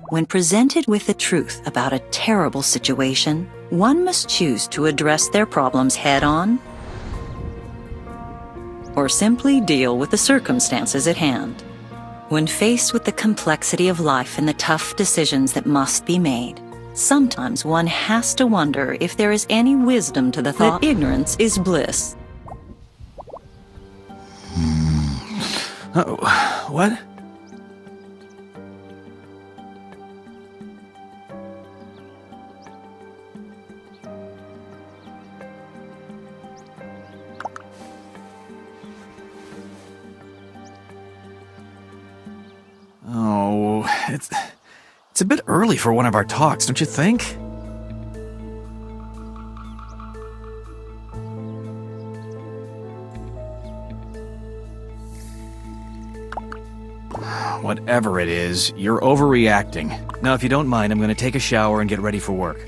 When presented with the truth about a terrible situation, one must choose to address their problems head-on or simply deal with the circumstances at hand. When faced with the complexity of life and the tough decisions that must be made, sometimes one has to wonder if there is any wisdom to the thought that ignorance is bliss. What? Oh, it's a bit early for one of our talks, don't you think? Whatever it is, you're overreacting. Now, if you don't mind, I'm going to take a shower and get ready for work.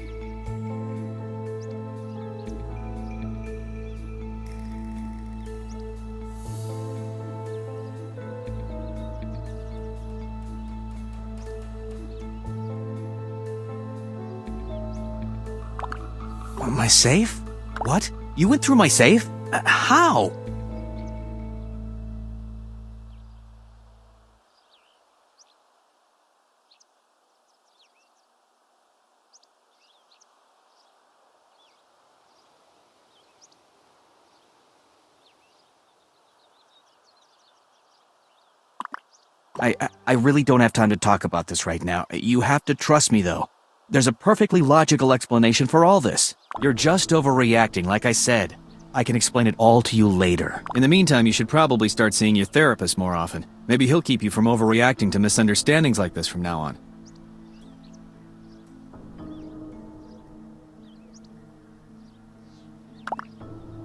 My safe? What? You went through my safe? How? I really don't have time to talk about this right now. You have to trust me, though. There's a perfectly logical explanation for all this. You're just overreacting, like I said. I can explain it all to you later. In the meantime, you should probably start seeing your therapist more often. Maybe he'll keep you from overreacting to misunderstandings like this from now on.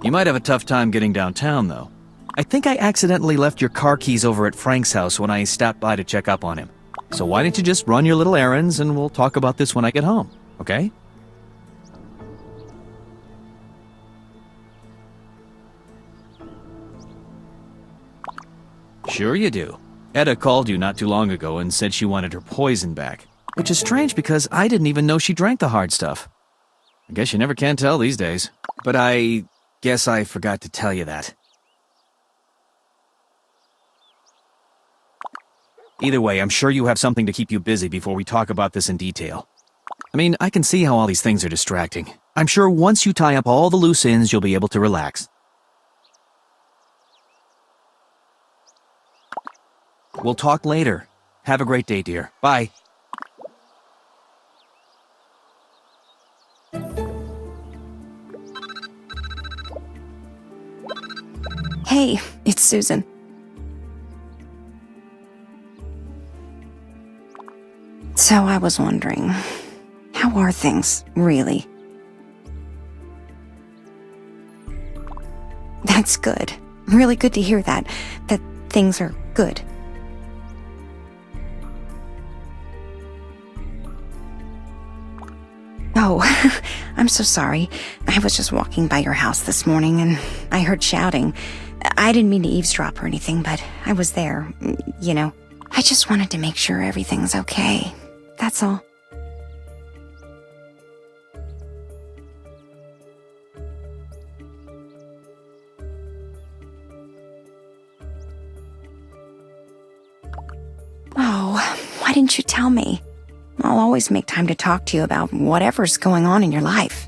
You might have a tough time getting downtown, though. I think I accidentally left your car keys over at Frank's house when I stopped by to check up on him. So why don't you just run your little errands and we'll talk about this when I get home, okay? Sure you do. Etta called you not too long ago and said she wanted her poison back. Which is strange because I didn't even know she drank the hard stuff. I guess you never can tell these days. But I guess I forgot to tell you that. Either way, I'm sure you have something to keep you busy before we talk about this in detail. I mean, I can see how all these things are distracting. I'm sure once you tie up all the loose ends, you'll be able to relax. We'll talk later. Have a great day, dear. Bye. Hey, it's Susan. So I was wondering, how are things, really? That's good. Really good to hear that things are good. Oh, I'm so sorry. I was just walking by your house this morning and I heard shouting. I didn't mean to eavesdrop or anything, but I was there, you know. I just wanted to make sure everything's okay. That's all. Oh, why didn't you tell me? I'll always make time to talk to you about whatever's going on in your life.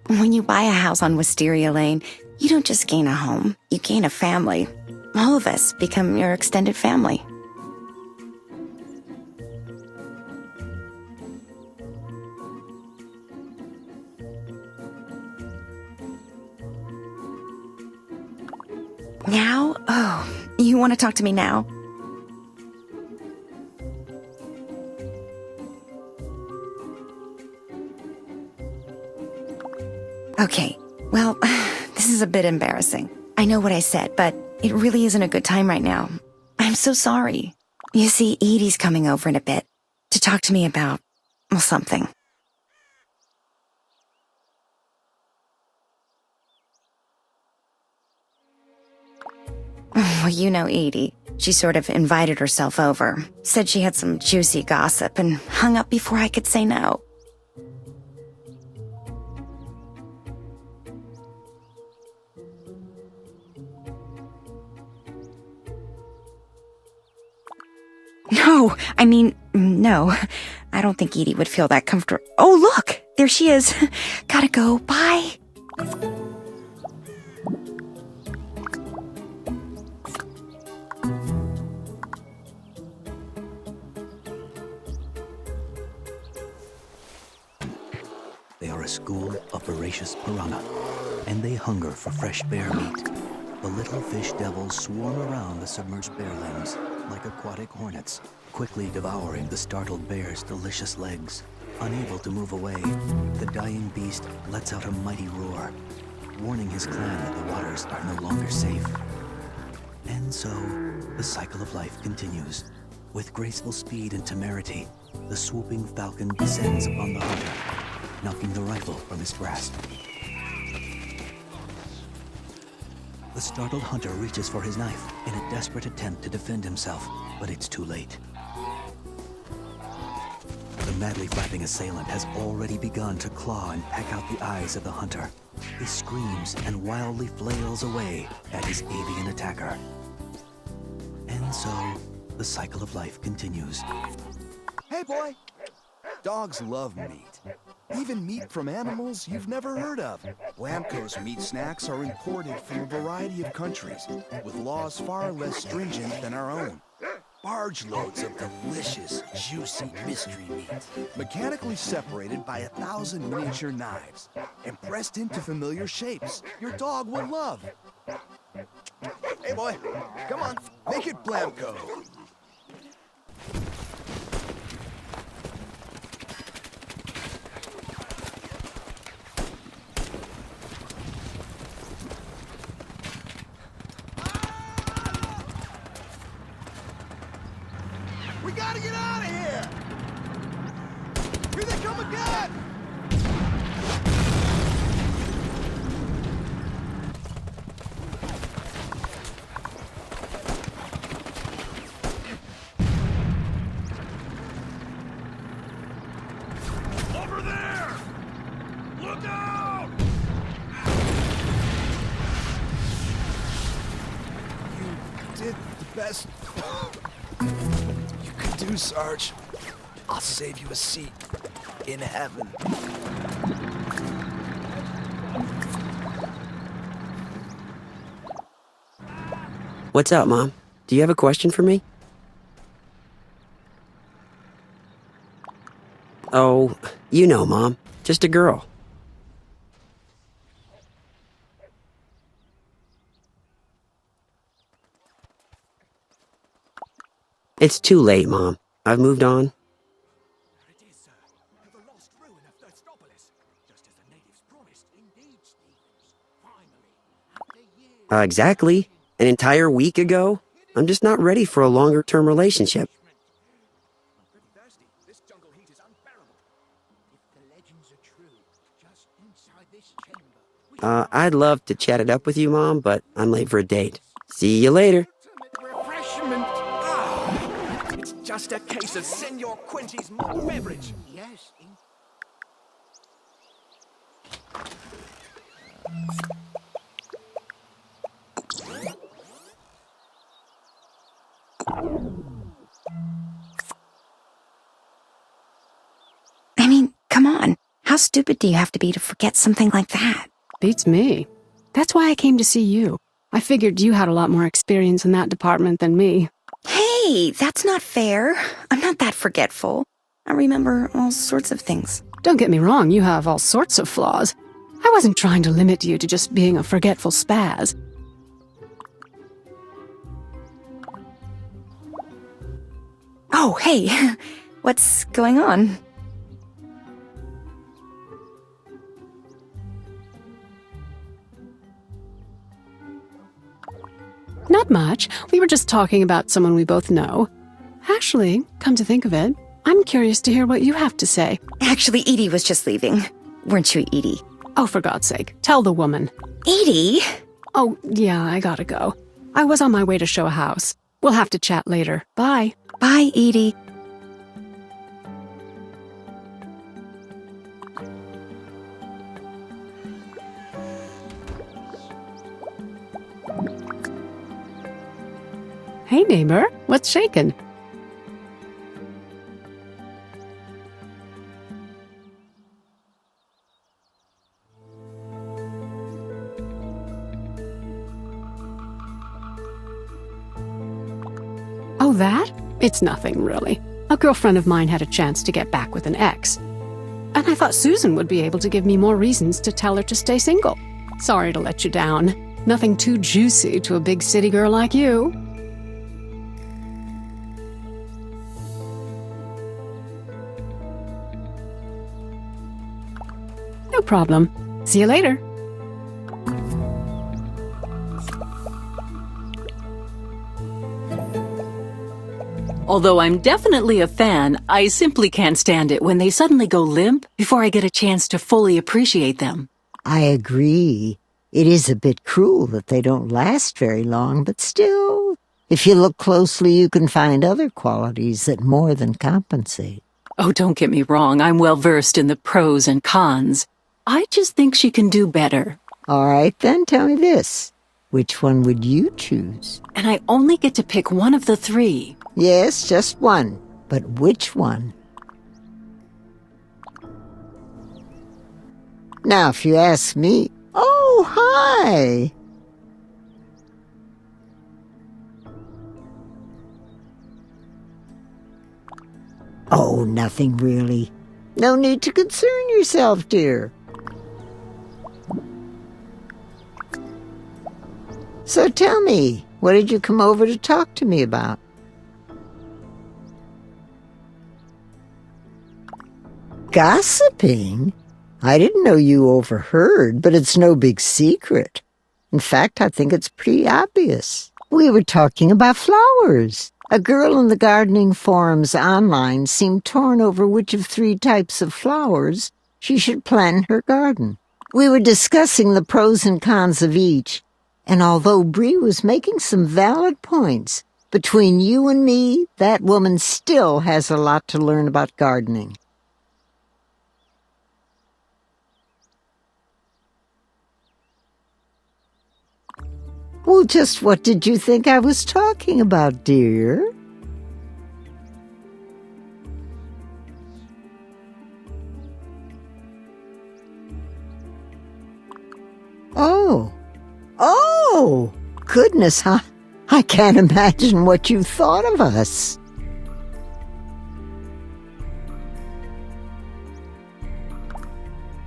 When you buy a house on Wisteria Lane, you don't just gain a home, you gain a family. All of us become your extended family. Now? Oh, you want to talk to me now? Okay, well, this is a bit embarrassing. I know what I said, but it really isn't a good time right now. I'm so sorry. You see, Edie's coming over in a bit to talk to me about, well, something. Well, you know Edie. She sort of invited herself over, said she had some juicy gossip, and hung up before I could say no. No. I don't think Edie would feel that comfortable. Oh, look! There she is. Gotta go. Bye. They are a school of voracious piranha, and they hunger for fresh bear meat. The little fish devils swarm around the submerged bear limbs like aquatic hornets, quickly devouring the startled bear's delicious legs. Unable to move away, the dying beast lets out a mighty roar, warning his clan that the waters are no longer safe. And so, the cycle of life continues. With graceful speed and temerity, the swooping falcon descends upon the hunter, knocking the rifle from his grasp. The startled hunter reaches for his knife in a desperate attempt to defend himself, but it's too late. The madly flapping assailant has already begun to claw and peck out the eyes of the hunter. He screams and wildly flails away at his avian attacker. And so, the cycle of life continues. Hey, boy! Dogs love meat. Even meat from animals you've never heard of. Blamco's meat snacks are imported from a variety of countries, with laws far less stringent than our own. Barge loads of delicious, juicy mystery meat, mechanically separated by 1,000 miniature knives, and pressed into familiar shapes your dog will love. Hey, boy, come on, make it Blamco. We gotta get out of here! Here they come again! Over there! Look out! You did the best do, Sarge. I'll save you a seat in heaven. What's up, Mom? Do you have a question for me? Oh, you know, Mom. Just a girl. It's too late, Mom. I've moved on. Exactly. An entire week ago? I'm just not ready for a longer-term relationship. I'd love to chat it up with you, Mom, but I'm late for a date. See you later. It's just a case of Senor Quincy's malt beverage. Yes. I mean, come on. How stupid do you have to be to forget something like that? Beats me. That's why I came to see you. I figured you had a lot more experience in that department than me. Hey, that's not fair. I'm not that forgetful. I remember all sorts of things. Don't get me wrong, you have all sorts of flaws. I wasn't trying to limit you to just being a forgetful spaz. Oh, hey, what's going on? Not much. We were just talking about someone we both know. Actually, come to think of it, I'm curious to hear what you have to say. Actually, Edie was just leaving. Weren't you, Edie? Oh, for God's sake, tell the woman. Edie? Oh, yeah, I gotta go. I was on my way to show a house. We'll have to chat later. Bye. Bye, Edie. Hey, neighbor. What's shaking? Oh, that? It's nothing, really. A girlfriend of mine had a chance to get back with an ex. And I thought Susan would be able to give me more reasons to tell her to stay single. Sorry to let you down. Nothing too juicy to a big city girl like you. No problem. See you later. Although I'm definitely a fan, I simply can't stand it when they suddenly go limp before I get a chance to fully appreciate them. I agree. It is a bit cruel that they don't last very long, but still, if you look closely, you can find other qualities that more than compensate. Oh, don't get me wrong, I'm well versed in the pros and cons. I just think she can do better. All right, then tell me this. Which one would you choose? And I only get to pick one of the three. Yes, just one. But which one? Now, if you ask me... Oh, hi! Oh, nothing really. No need to concern yourself, dear. So tell me, what did you come over to talk to me about? Gossiping? I didn't know you overheard, but it's no big secret. In fact, I think it's pretty obvious. We were talking about flowers. A girl in the gardening forums online seemed torn over which of 3 types of flowers she should plant in her garden. We were discussing the pros and cons of each, and although Bree was making some valid points, between you and me, that woman still has a lot to learn about gardening. Well, just what did you think I was talking about, dear? Oh, goodness, I can't imagine what you thought of us.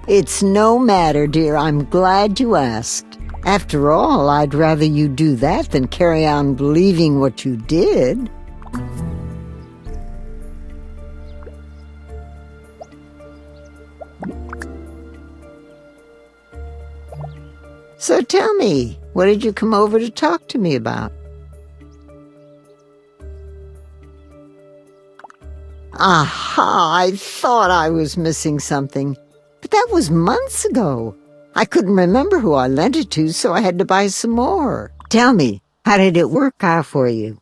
It's no matter, dear. I'm glad you asked. After all, I'd rather you do that than carry on believing what you did. So tell me, what did you come over to talk to me about? Aha, I thought I was missing something. But that was months ago. I couldn't remember who I lent it to, so I had to buy some more. Tell me, how did it work out for you?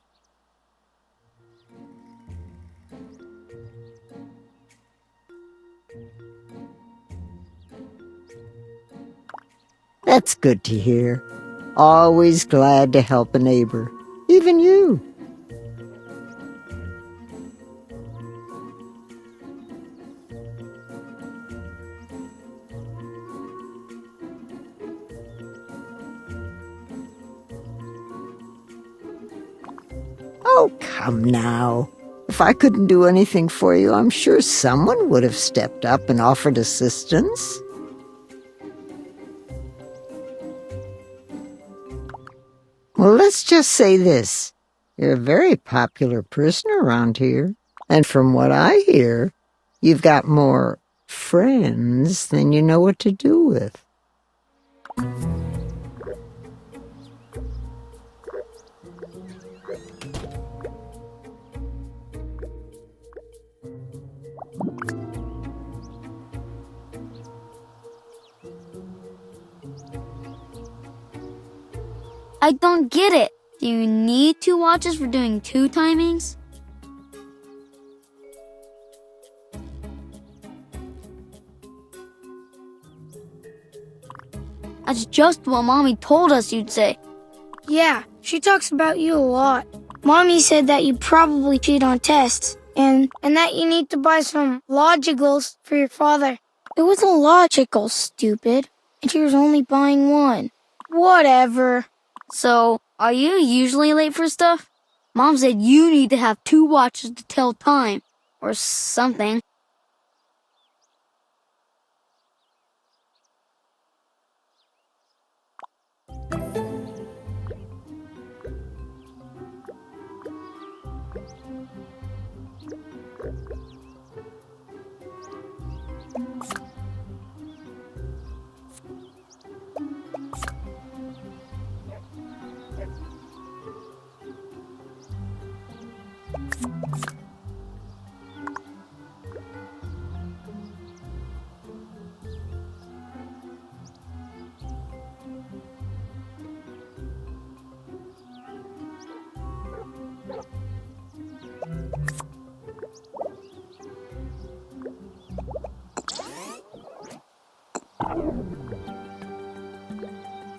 That's good to hear. Always glad to help a neighbor. Even you. Oh, come now. If I couldn't do anything for you, I'm sure someone would have stepped up and offered assistance. Well, let's just say this. You're a very popular person around here. And from what I hear, you've got more friends than you know what to do with. I don't get it. Do you need 2 watches for doing 2 timings? That's just what Mommy told us you'd say. Yeah, she talks about you a lot. Mommy said that you probably cheat on tests, and that you need to buy some logicals for your father. It wasn't logical, stupid. And she was only buying 1. Whatever. So, are you usually late for stuff? Mom said you need to have 2 watches to tell time, or something.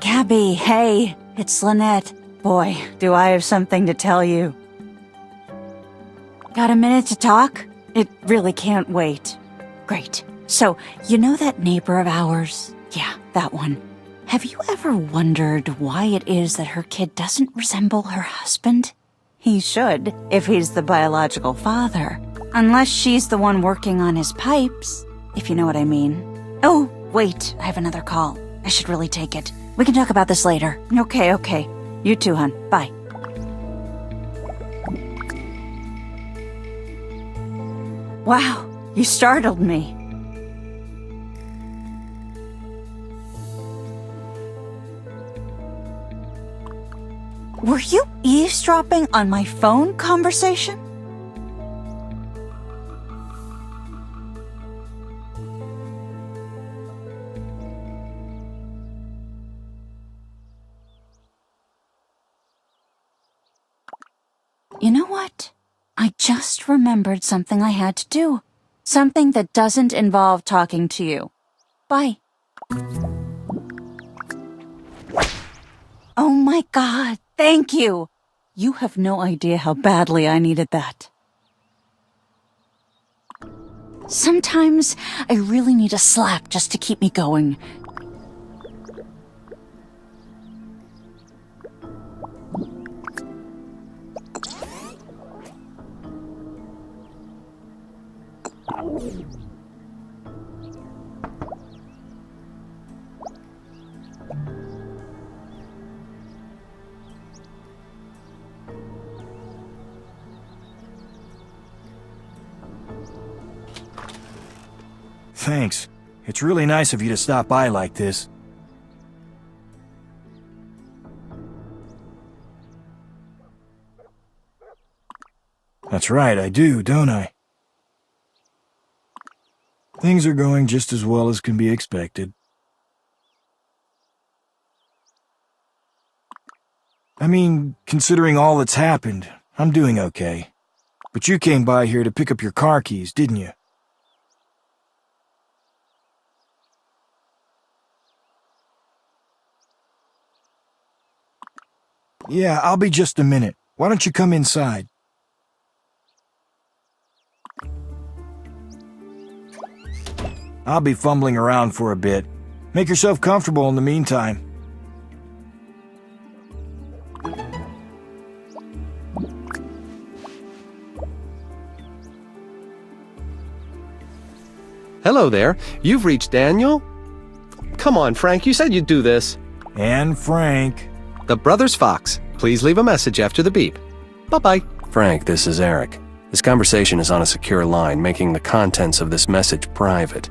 Gabby, hey, it's Lynette. Boy, do I have something to tell you. Got a minute to talk? It really can't wait. Great. So, you know that neighbor of ours? Yeah, that one. Have you ever wondered why it is that her kid doesn't resemble her husband? He should, if he's the biological father. Unless she's the one working on his pipes, if you know what I mean. Oh, wait, I have another call. I should really take it. We can talk about this later. Okay. You too, hon. Bye. Wow, you startled me. Were you eavesdropping on my phone conversation? You know what? I just remembered something I had to do. Something that doesn't involve talking to you. Bye. Oh my God, thank you. You have no idea how badly I needed that. Sometimes I really need a slap just to keep me going. Thanks. It's really nice of you to stop by like this. That's right, I do, don't I? Things are going just as well as can be expected. I mean, considering all that's happened, I'm doing okay. But you came by here to pick up your car keys, didn't you? Yeah, I'll be just a minute. Why don't you come inside? I'll be fumbling around for a bit. Make yourself comfortable in the meantime. Hello there. You've reached Daniel? Come on, Frank. You said you'd do this. And Frank. The Brothers Fox. Please leave a message after the beep. Bye-bye. Frank, this is Eric. This conversation is on a secure line, making the contents of this message private.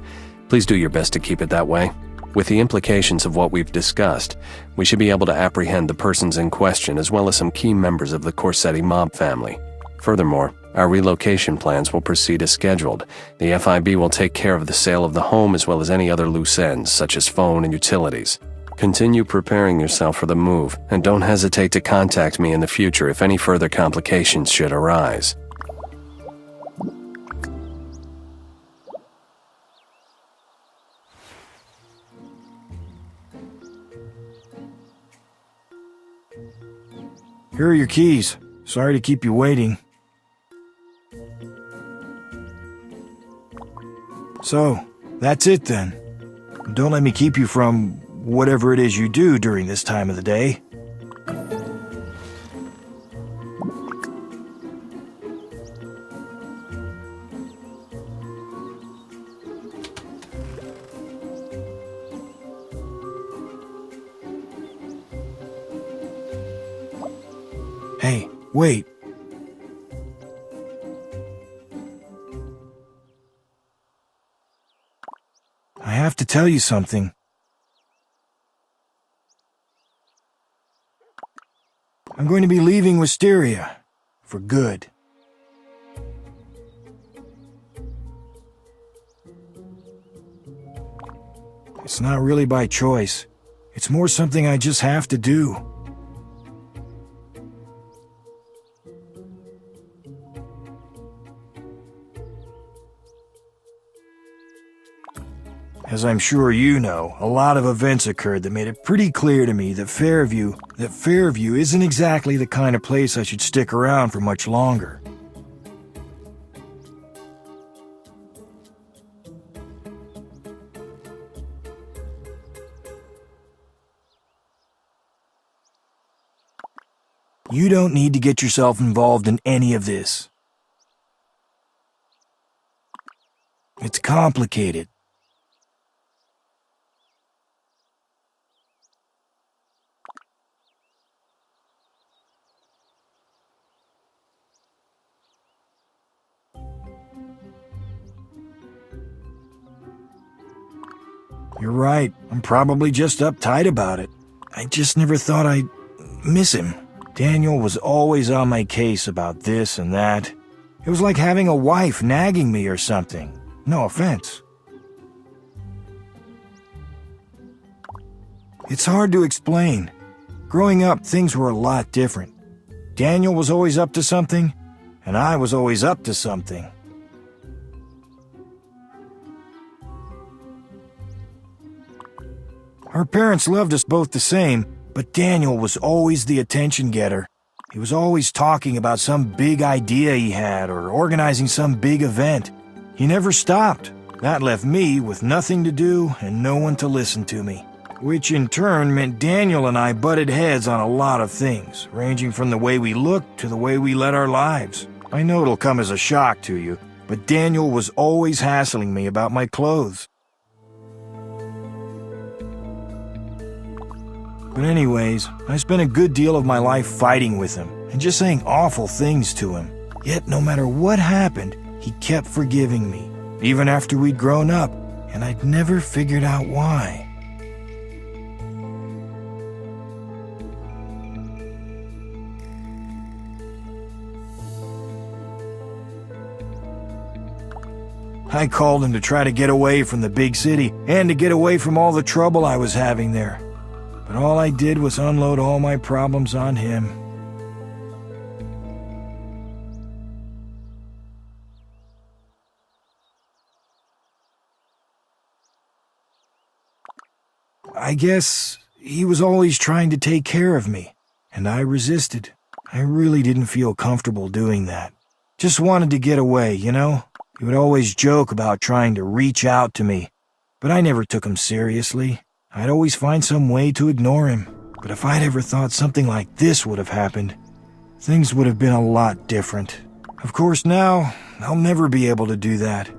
Please do your best to keep it that way. With the implications of what we've discussed, we should be able to apprehend the persons in question as well as some key members of the Corsetti mob family. Furthermore, our relocation plans will proceed as scheduled. The FIB will take care of the sale of the home as well as any other loose ends, such as phone and utilities. Continue preparing yourself for the move, and don't hesitate to contact me in the future if any further complications should arise. Here are your keys. Sorry to keep you waiting. So, that's it then. Don't let me keep you from whatever it is you do during this time of the day. Hey, wait. I have to tell you something. I'm going to be leaving Wisteria. For good. It's not really by choice. It's more something I just have to do. As I'm sure you know, a lot of events occurred that made it pretty clear to me that Fairview isn't exactly the kind of place I should stick around for much longer. You don't need to get yourself involved in any of this. It's complicated. You're right. I'm probably just uptight about it. I just never thought I'd miss him. Daniel was always on my case about this and that. It was like having a wife nagging me or something. No offense. It's hard to explain. Growing up, things were a lot different. Daniel was always up to something, and I was always up to something. Our parents loved us both the same, but Daniel was always the attention getter. He was always talking about some big idea he had or organizing some big event. He never stopped. That left me with nothing to do and no one to listen to me. Which in turn meant Daniel and I butted heads on a lot of things, ranging from the way we looked to the way we led our lives. I know it'll come as a shock to you, but Daniel was always hassling me about my clothes. But anyways, I spent a good deal of my life fighting with him and just saying awful things to him. Yet no matter what happened, he kept forgiving me, even after we'd grown up, and I'd never figured out why. I called him to try to get away from the big city and to get away from all the trouble I was having there. But all I did was unload all my problems on him. I guess he was always trying to take care of me, and I resisted. I really didn't feel comfortable doing that. Just wanted to get away, you know? He would always joke about trying to reach out to me, but I never took him seriously. I'd always find some way to ignore him. But if I'd ever thought something like this would have happened, things would have been a lot different. Of course, now, I'll never be able to do that.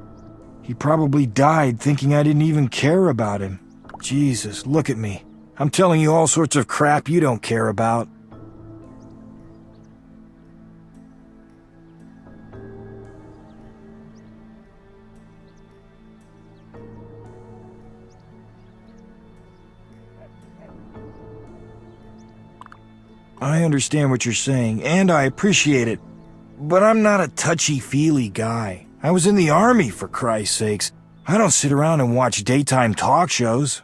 He probably died thinking I didn't even care about him. Jesus, look at me. I'm telling you all sorts of crap you don't care about. I understand what you're saying, and I appreciate it, but I'm not a touchy-feely guy. I was in the army, for Christ's sakes. I don't sit around and watch daytime talk shows.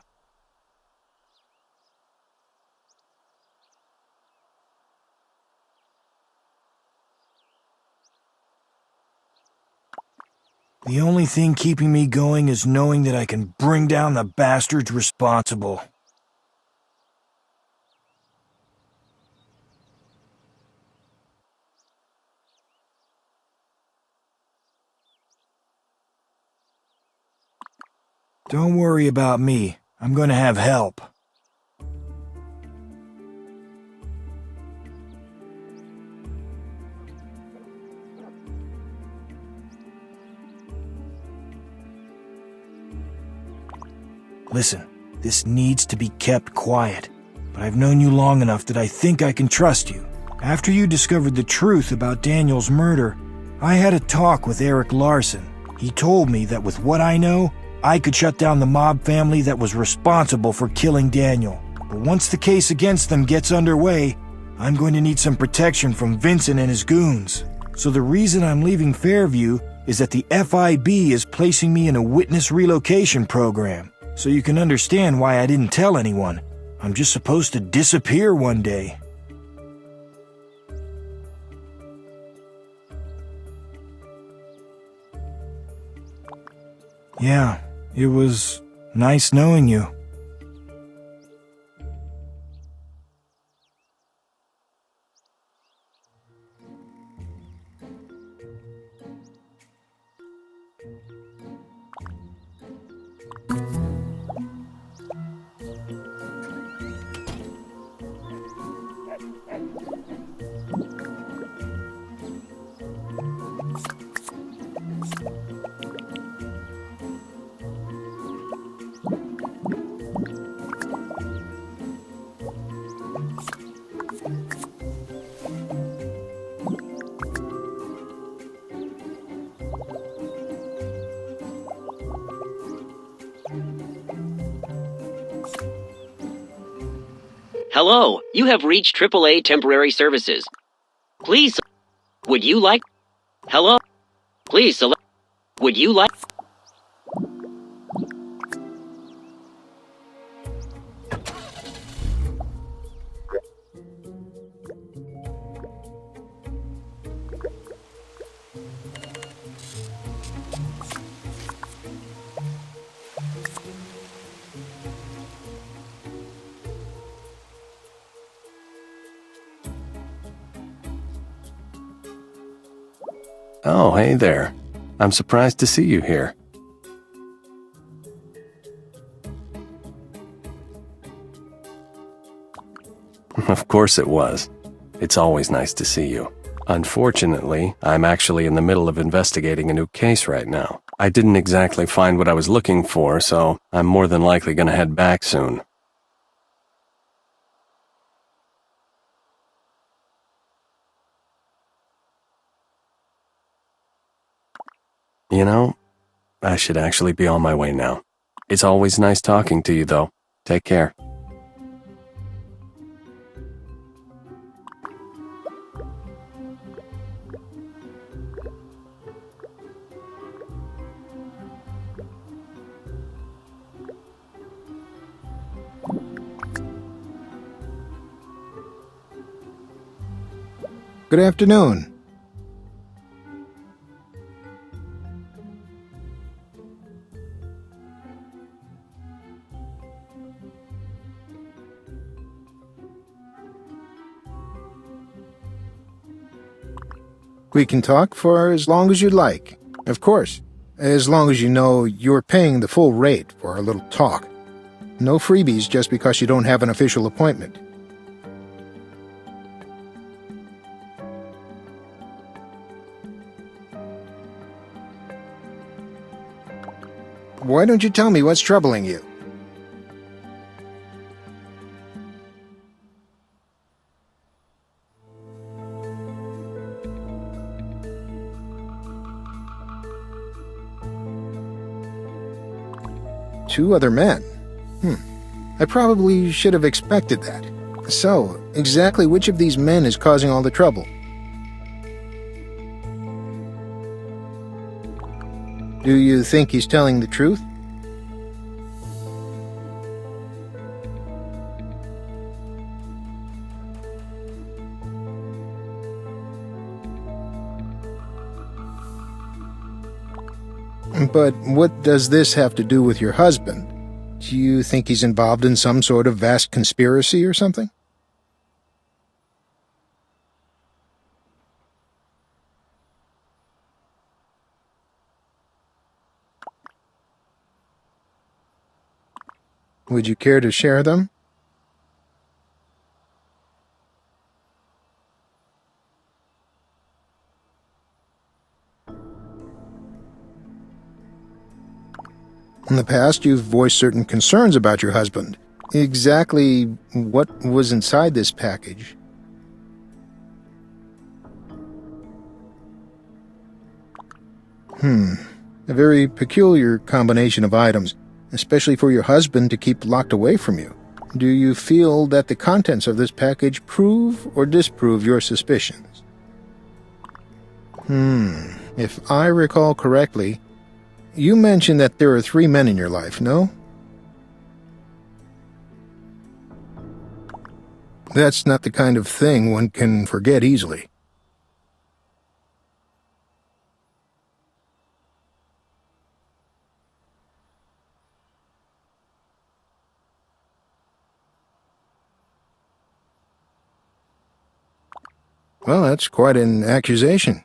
The only thing keeping me going is knowing that I can bring down the bastards responsible. Don't worry about me. I'm going to have help. Listen, this needs to be kept quiet, but I've known you long enough that I think I can trust you. After you discovered the truth about Daniel's murder, I had a talk with Eric Larson. He told me that with what I know, I could shut down the mob family that was responsible for killing Daniel. But once the case against them gets underway, I'm going to need some protection from Vincent and his goons. So the reason I'm leaving Fairview is that the FIB is placing me in a witness relocation program. So you can understand why I didn't tell anyone. I'm just supposed to disappear one day. Yeah, it was nice knowing you. Hello, you have reached AAA Temporary Services. Please, would you like... Hello? Please select... Would you like... Oh, hey there. I'm surprised to see you here. Of course it was. It's always nice to see you. Unfortunately, I'm actually in the middle of investigating a new case right now. I didn't exactly find what I was looking for, so I'm more than likely gonna head back soon. You know, I should actually be on my way now. It's always nice talking to you, though. Take care. Good afternoon. We can talk for as long as you'd like. Of course, as long as you know you're paying the full rate for a little talk. No freebies just because you don't have an official appointment. Why don't you tell me what's troubling you? Two other men? I probably should have expected that. So, exactly which of these men is causing all the trouble? Do you think he's telling the truth? But what does this have to do with your husband? Do you think he's involved in some sort of vast conspiracy or something? Would you care to share them? In the past, you've voiced certain concerns about your husband. Exactly what was inside this package? A very peculiar combination of items, especially for your husband to keep locked away from you. Do you feel that the contents of this package prove or disprove your suspicions? If I recall correctly, you mentioned that there are 3 men in your life, no? That's not the kind of thing one can forget easily. Well, that's quite an accusation.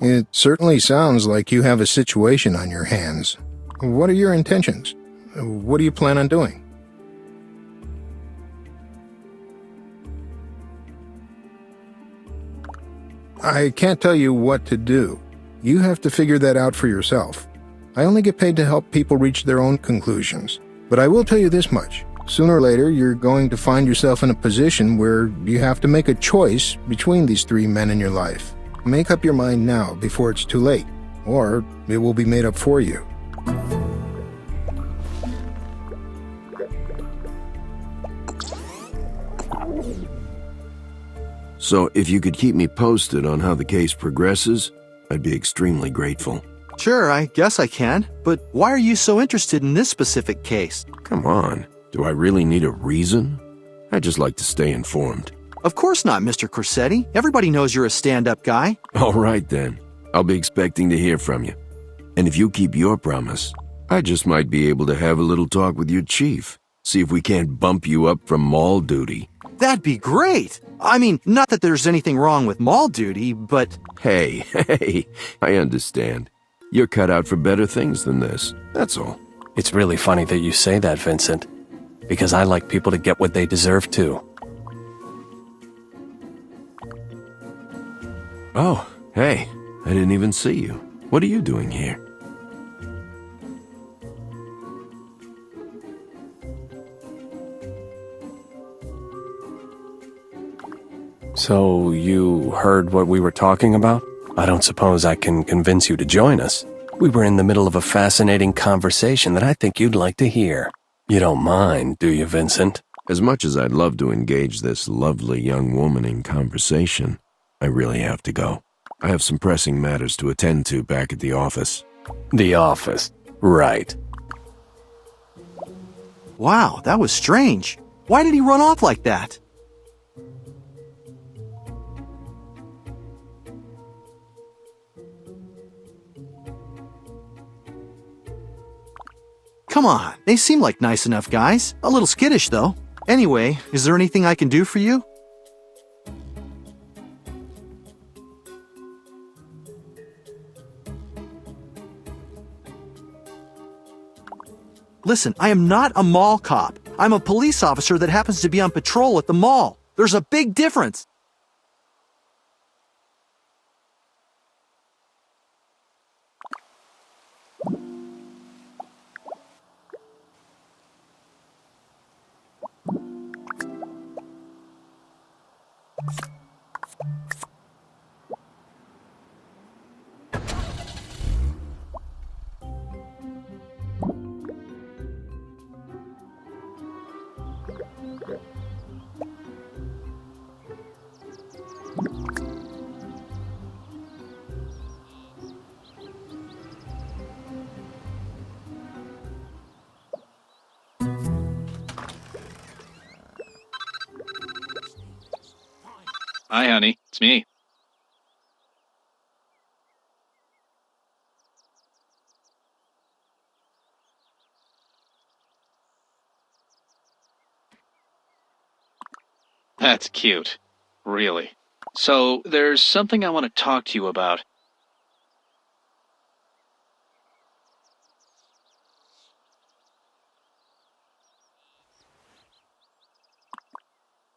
It certainly sounds like you have a situation on your hands. What are your intentions? What do you plan on doing? I can't tell you what to do. You have to figure that out for yourself. I only get paid to help people reach their own conclusions. But I will tell you this much. Sooner or later, you're going to find yourself in a position where you have to make a choice between these 3 men in your life. Make up your mind now before it's too late, or it will be made up for you. So if you could keep me posted on how the case progresses, I'd be extremely grateful. Sure, I guess I can. But why are you so interested in this specific case? Come on, do I really need a reason? I'd just like to stay informed. Of course not, Mr. Corsetti. Everybody knows you're a stand-up guy. All right, then. I'll be expecting to hear from you. And if you keep your promise, I just might be able to have a little talk with your chief. See if we can't bump you up from mall duty. That'd be great. I mean, not that there's anything wrong with mall duty, but... Hey, I understand. You're cut out for better things than this. That's all. It's really funny that you say that, Vincent, because I like people to get what they deserve too. Oh, hey, I didn't even see you. What are you doing here? So, you heard what we were talking about? I don't suppose I can convince you to join us. We were in the middle of a fascinating conversation that I think you'd like to hear. You don't mind, do you, Vincent? As much as I'd love to engage this lovely young woman in conversation, I really have to go. I have some pressing matters to attend to back at the office. The office. Right. Wow, that was strange. Why did he run off like that? Come on, they seem like nice enough guys. A little skittish, though. Anyway, is there anything I can do for you? Listen, I am not a mall cop. I'm a police officer that happens to be on patrol at the mall. There's a big difference. Hi, honey. It's me. That's cute. Really. So, there's something I want to talk to you about.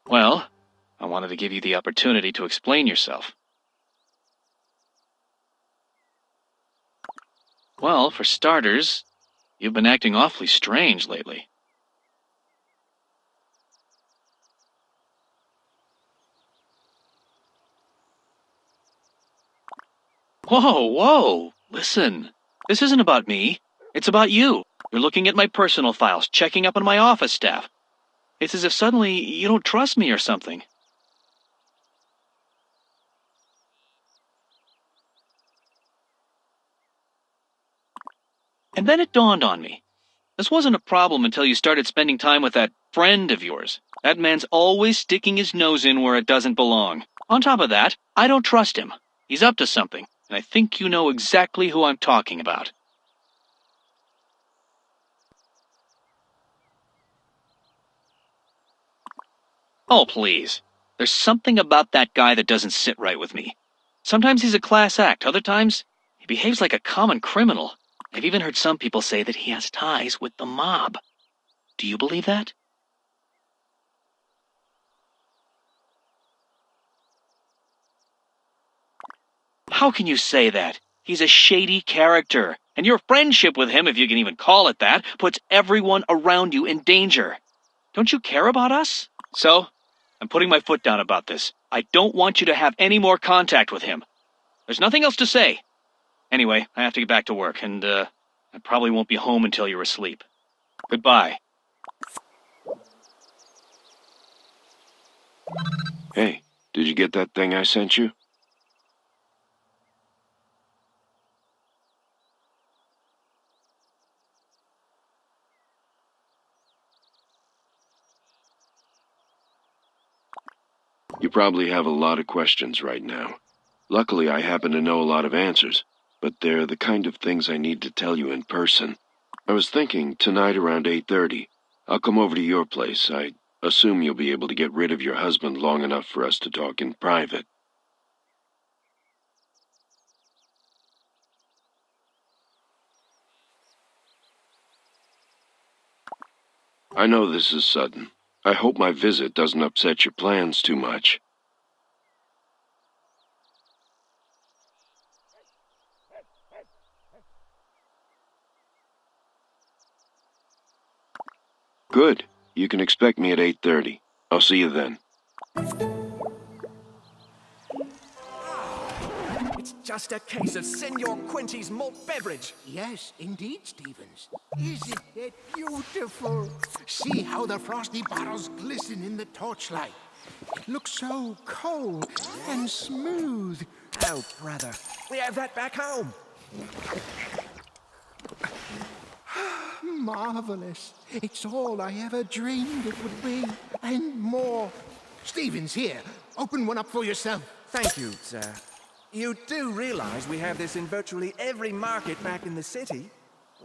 Well, I wanted to give you the opportunity to explain yourself. Well, for starters, you've been acting awfully strange lately. Whoa, whoa! Listen, this isn't about me. It's about you. You're looking at my personal files, checking up on my office staff. It's as if suddenly you don't trust me or something. And then it dawned on me. This wasn't a problem until you started spending time with that friend of yours. That man's always sticking his nose in where it doesn't belong. On top of that, I don't trust him. He's up to something, and I think you know exactly who I'm talking about. Oh, please. There's something about that guy that doesn't sit right with me. Sometimes he's a class act, other times he behaves like a common criminal. I've even heard some people say that he has ties with the mob. Do you believe that? How can you say that? He's a shady character, and your friendship with him, if you can even call it that, puts everyone around you in danger. Don't you care about us? So, I'm putting my foot down about this. I don't want you to have any more contact with him. There's nothing else to say. Anyway, I have to get back to work, and I probably won't be home until you're asleep. Goodbye. Hey, did you get that thing I sent you? You probably have a lot of questions right now. Luckily, I happen to know a lot of answers, but they're the kind of things I need to tell you in person. I was thinking tonight around 8:30. I'll come over to your place. I assume you'll be able to get rid of your husband long enough for us to talk in private. I know this is sudden. I hope my visit doesn't upset your plans too much. Good. You can expect me at 8:30. I'll see you then. It's just a case of Senor Quinty's malt beverage. Yes, indeed, Stevens. Isn't it beautiful? See how the frosty bottles glisten in the torchlight. It looks so cold and smooth. Oh, brother, we have that back home. Marvelous. It's all I ever dreamed it would be, and more. Stevens, here, open one up for yourself. Thank you, sir. You do realize we have this in virtually every market back in the city?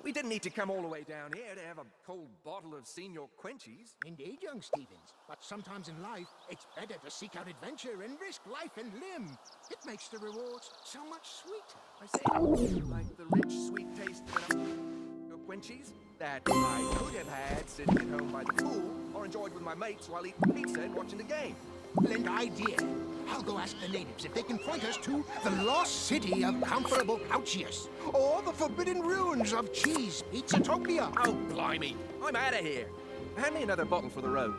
We didn't need to come all the way down here to have a cold bottle of Senor Quinty's. Indeed, young Stevens. But sometimes in life, it's better to seek out adventure and risk life and limb. It makes the rewards so much sweeter. I say, like the rich, sweet taste of Senor Quinty's that I could have had sitting at home by the pool or enjoyed with my mates while eating pizza and watching the game. Splendid idea. I'll go ask the natives if they can point us to the lost city of comfortable Pouchius, or the forbidden ruins of Cheese Pizzatopia. Oh, blimey. I'm out of here. Hand me another bottle for the road.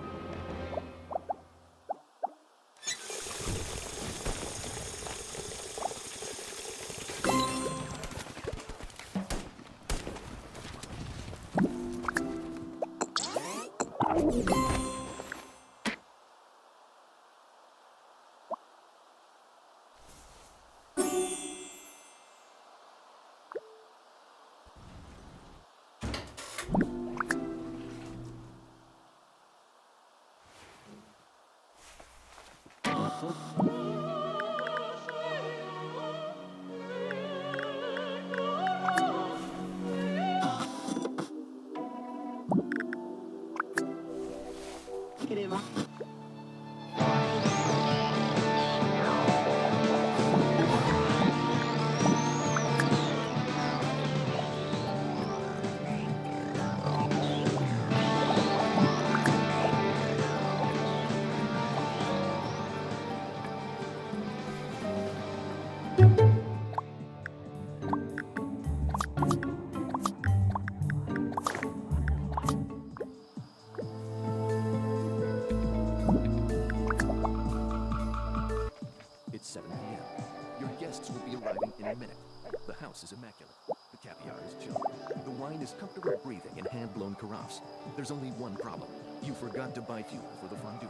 arriving in a minute. The house is immaculate. The caviar is chilled. The wine is comfortably breathing in hand-blown carafes. There's only one problem. You forgot to buy fuel for the fondue.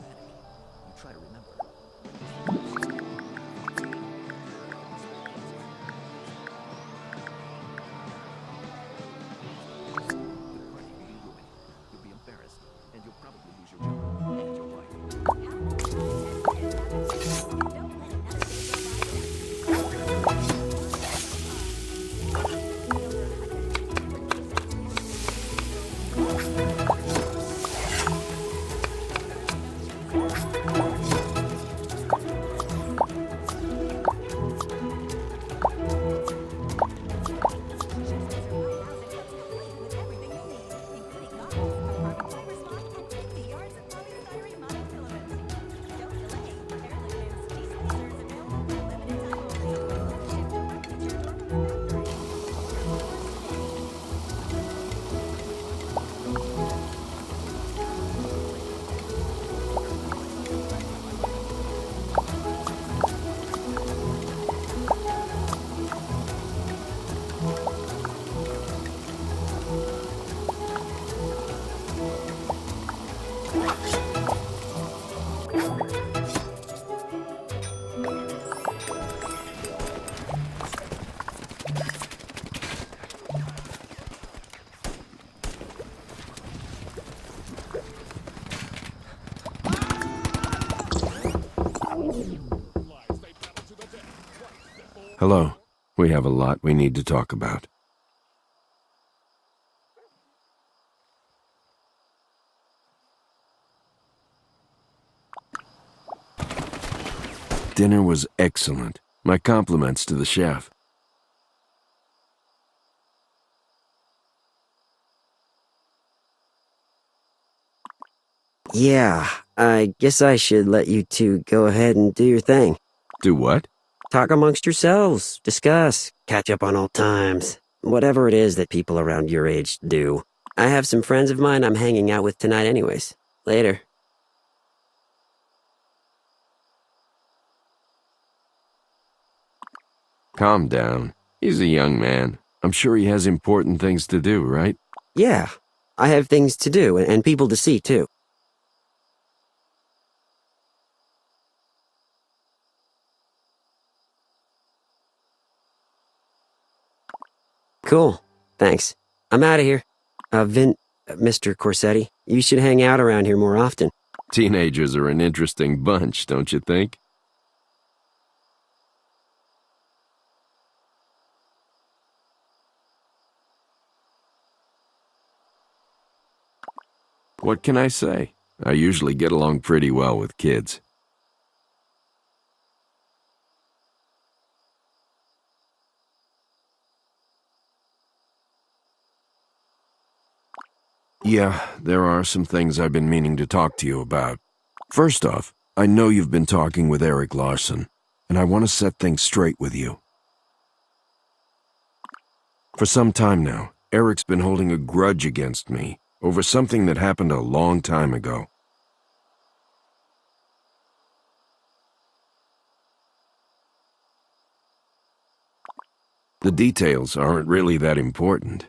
Panic. You try to remember. Hello. We have a lot we need to talk about. Dinner was excellent. My compliments to the chef. Yeah, I guess I should let you two go ahead and do your thing. Do what? Talk amongst yourselves, discuss, catch up on old times. Whatever it is that people around your age do. I have some friends of mine I'm hanging out with tonight anyways. Later. Calm down. He's a young man. I'm sure he has important things to do, right? Yeah, I have things to do and people to see too. Cool. Thanks. I'm out of here. Mr. Corsetti, you should hang out around here more often. Teenagers are an interesting bunch, don't you think? What can I say? I usually get along pretty well with kids. Yeah, there are some things I've been meaning to talk to you about. First off, I know you've been talking with Eric Larson, and I want to set things straight with you. For some time now, Eric's been holding a grudge against me over something that happened a long time ago. The details aren't really that important.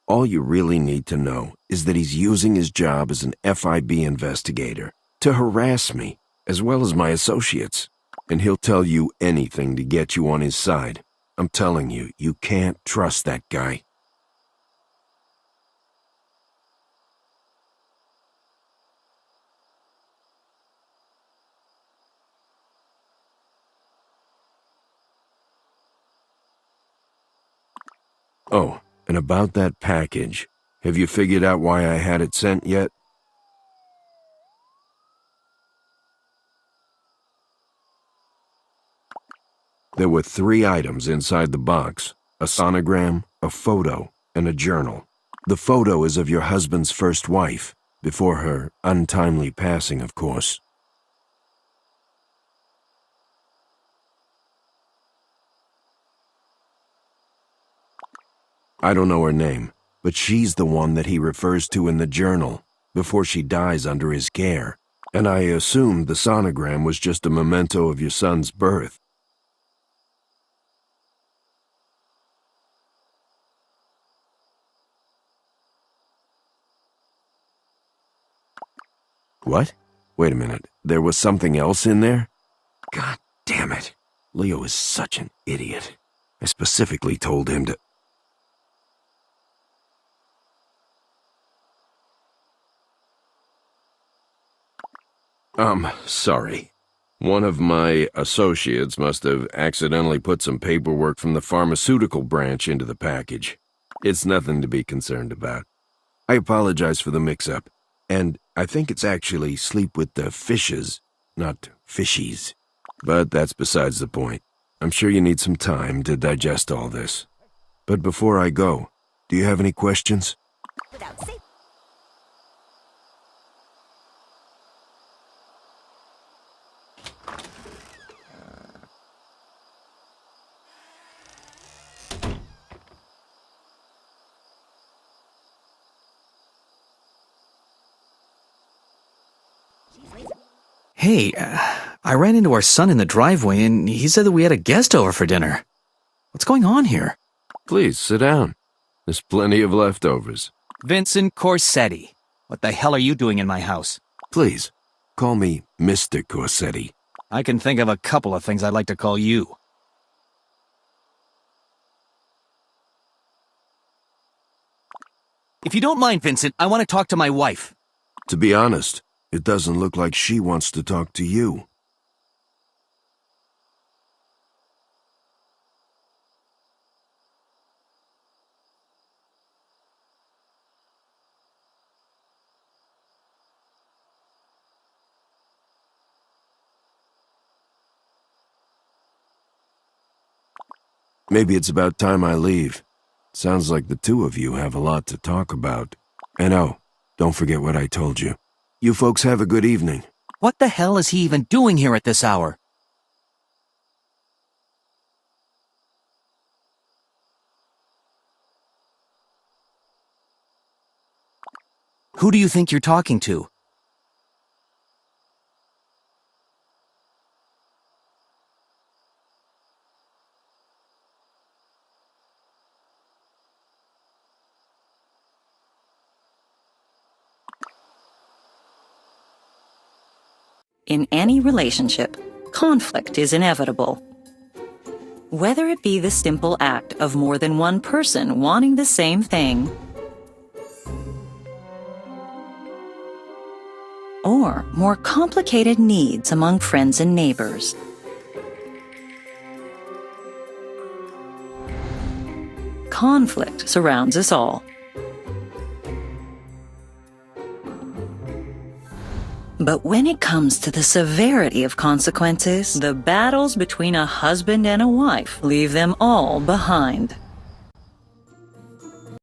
All you really need to know is that he's using his job as an FIB investigator to harass me, as well as my associates. And he'll tell you anything to get you on his side. I'm telling you, you can't trust that guy. Oh, and about that package, have you figured out why I had it sent yet? There were 3 items inside the box: a sonogram, a photo, and a journal. The photo is of your husband's first wife, before her untimely passing, of course. I don't know her name, but she's the one that he refers to in the journal, before she dies under his care. And I assumed the sonogram was just a memento of your son's birth. What? Wait a minute. There was something else in there? God damn it. Leo is such an idiot. I specifically told him to... Sorry. One of my associates must have accidentally put some paperwork from the pharmaceutical branch into the package. It's nothing to be concerned about. I apologize for the mix-up, and I think it's actually sleep with the fishes, not fishies. But that's besides the point. I'm sure you need some time to digest all this. But before I go, do you have any questions? Hey, I ran into our son in the driveway and he said that we had a guest over for dinner. What's going on here? Please, sit down. There's plenty of leftovers. Vincent Corsetti. What the hell are you doing in my house? Please, call me Mr. Corsetti. I can think of a couple of things I'd like to call you. If you don't mind, Vincent, I want to talk to my wife. To be honest, it doesn't look like she wants to talk to you. Maybe it's about time I leave. Sounds like the two of you have a lot to talk about. And oh, don't forget what I told you. You folks have a good evening. What the hell is he even doing here at this hour? Who do you think you're talking to? In any relationship, conflict is inevitable. Whether it be the simple act of more than one person wanting the same thing, or more complicated needs among friends and neighbors. Conflict surrounds us all. But when it comes to the severity of consequences, the battles between a husband and a wife leave them all behind.